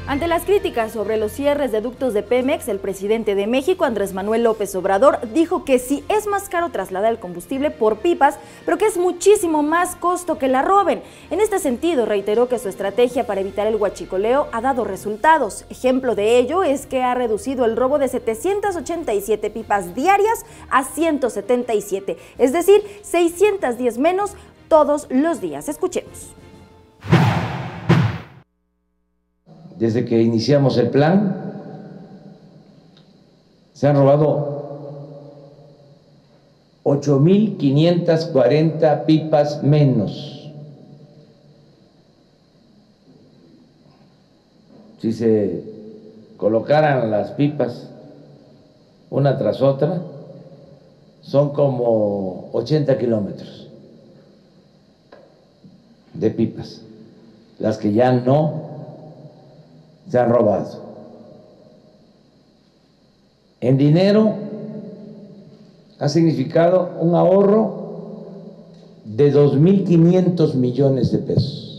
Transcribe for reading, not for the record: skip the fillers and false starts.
Ante las críticas sobre los cierres de ductos de Pemex, el presidente de México, Andrés Manuel López Obrador, dijo que sí es más caro trasladar el combustible por pipas, pero que es muchísimo más costo que la roben. En este sentido, reiteró que su estrategia para evitar el huachicoleo ha dado resultados. Ejemplo de ello es que ha reducido el robo de 787 pipas diarias a 177, es decir, 610 menos todos los días. Escuchemos. Desde que iniciamos el plan, se han robado 8.540 pipas menos. Si se colocaran las pipas una tras otra, son como 80 kilómetros de pipas, las que ya no se han robado. En dinero ha significado un ahorro de 2.500 millones de pesos.